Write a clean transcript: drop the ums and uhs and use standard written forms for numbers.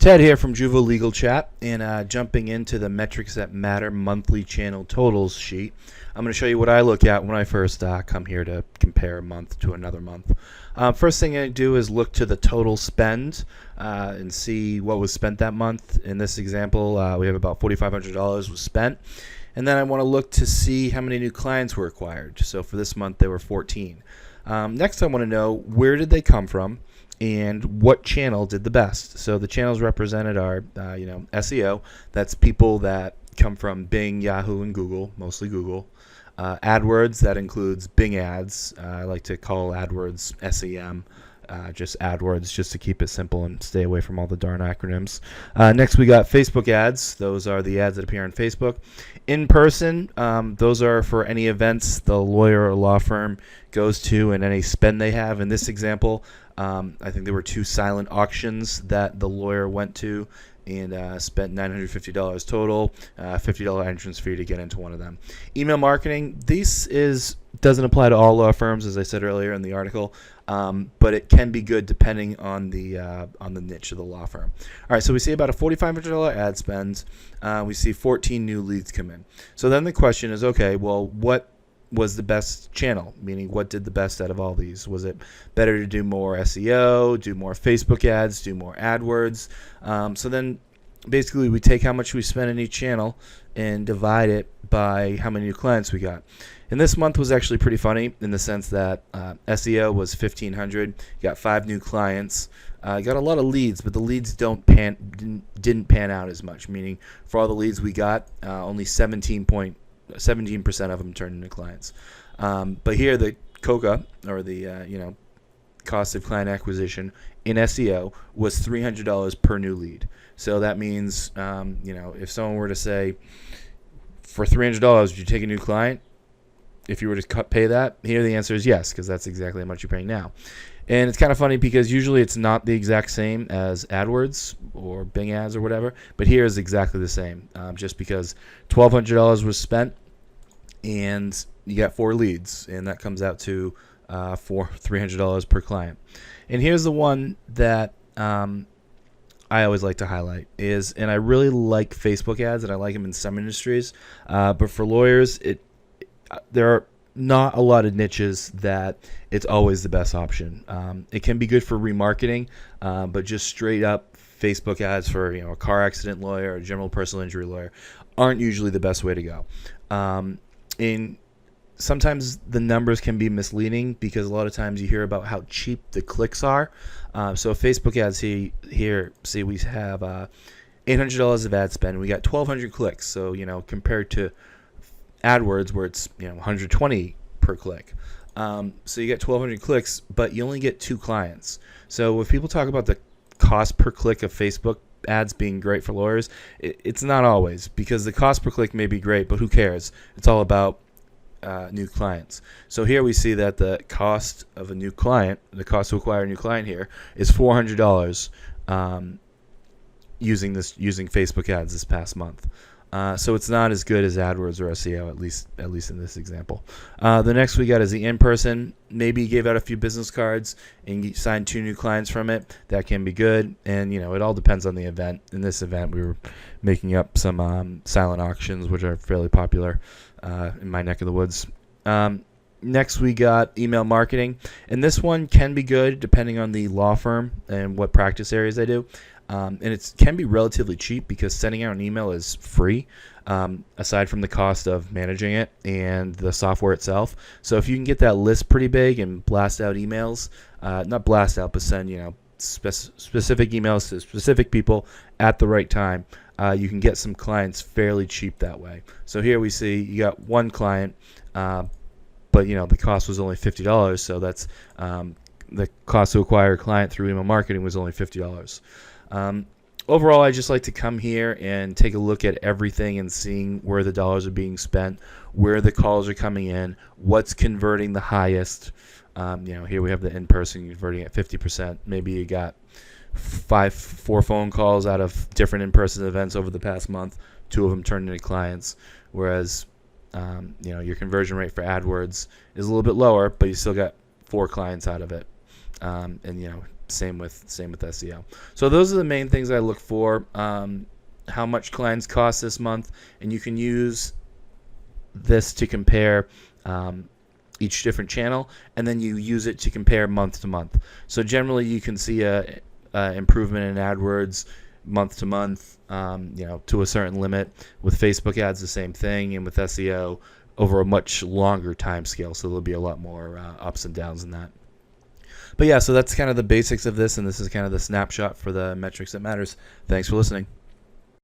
Ted here from Juvo Legal Chat, and jumping into the Metrics That Matter monthly channel totals sheet. I'm going to show you what I look at when I first come here to compare a month to another month. First thing I do is look to the total spend and see what was spent that month. In this example, we have about $4,500 was spent. And then I want to look to see how many new clients were acquired. So for this month, there were 14. Next, I want to know where did they come from and what channel did the best. So the channels represented are, SEO. That's people that come from Bing, Yahoo, and Google, mostly Google. AdWords, that includes Bing ads. I like to call AdWords SEM. Just AdWords, just to keep it simple and stay away from all the darn acronyms. Next, we got Facebook ads. Those are the ads that appear on Facebook. In person, those are for any events the lawyer or law firm goes to and any spend they have. In this example, I think there were 2 silent auctions that the lawyer went to and spent $950 total, $50 entrance fee to get into one of them. Email marketing, doesn't apply to all law firms, as I said earlier in the article, but it can be good depending on the niche of the law firm. All right, so we see about a $4,500 ad spend. We see 14 new leads come in. So then the question is, okay, well, what was the best channel? Meaning, what did the best out of all these? Was it better to do more SEO, do more Facebook ads, do more AdWords? So then basically we take how much we spent in each channel and divide it by how many new clients we got. And this month was actually pretty funny in the sense that SEO was 1,500. You got 5 new clients. You got a lot of leads, but the leads didn't pan out as much. Meaning, for all the leads we got, only 17% of them turned into clients. But here, the COCA, or the cost of client acquisition in SEO, was $300 per new lead. So that means, if someone were to say, for $300, would you take a new client? If you were to pay that, here the answer is yes, because that's exactly how much you're paying now. And it's kind of funny because usually it's not the exact same as AdWords or Bing ads or whatever, but here is exactly the same, just because $1,200 was spent and you got 4 leads, and that comes out to $300 per client. And here's the one that I always like to highlight and I really like Facebook ads, and I like them in some industries, but for lawyers, there are not a lot of niches that it's always the best option. It can be good for remarketing, but just straight up Facebook ads for a car accident lawyer or a general personal injury lawyer aren't usually the best way to go. And sometimes the numbers can be misleading because a lot of times you hear about how cheap the clicks are. So Facebook ads here, see we have $800 of ad spend. We got 1,200 clicks. So compared to AdWords, where it's 120 per click. So you get 1,200 clicks, but you only get 2 clients. So if people talk about the cost per click of Facebook ads being great for lawyers, it's not always, because the cost per click may be great, but who cares? It's all about new clients. So here we see that the cost of a new client, the cost to acquire a new client here, is $400 using Facebook ads this past month. So it's not as good as AdWords or SEO, at least in this example. The next we got is the in-person. Maybe you gave out a few business cards and you signed 2 new clients from it. That can be good, and it all depends on the event. In this event, we were making up some silent auctions, which are fairly popular in my neck of the woods. Next, we got email marketing, and this one can be good depending on the law firm and what practice areas they do. And it can be relatively cheap because sending out an email is free, aside from the cost of managing it and the software itself. So if you can get that list pretty big and blast out emails, not blast out, but send specific emails to specific people at the right time, you can get some clients fairly cheap that way. So here we see you got 1 client, but the cost was only $50. So that's the cost to acquire a client through email marketing was only $50. Overall, I just like to come here and take a look at everything and seeing where the dollars are being spent, where the calls are coming in, what's converting the highest. Here we have the in-person converting at 50%. Maybe you got 4 phone calls out of different in-person events over the past month. 2 of them turned into clients, whereas your conversion rate for AdWords is a little bit lower, but you still got 4 clients out of it. And same with SEO. So those are the main things I look for. How much clients cost this month, and you can use this to compare each different channel, and then you use it to compare month to month. So generally you can see a improvement in AdWords month to month, to a certain limit. With Facebook ads, the same thing, and with SEO over a much longer time scale. So there'll be a lot more ups and downs in that. But yeah, so that's kind of the basics of this, and this is kind of the snapshot for the Metrics That Matters. Thanks for listening.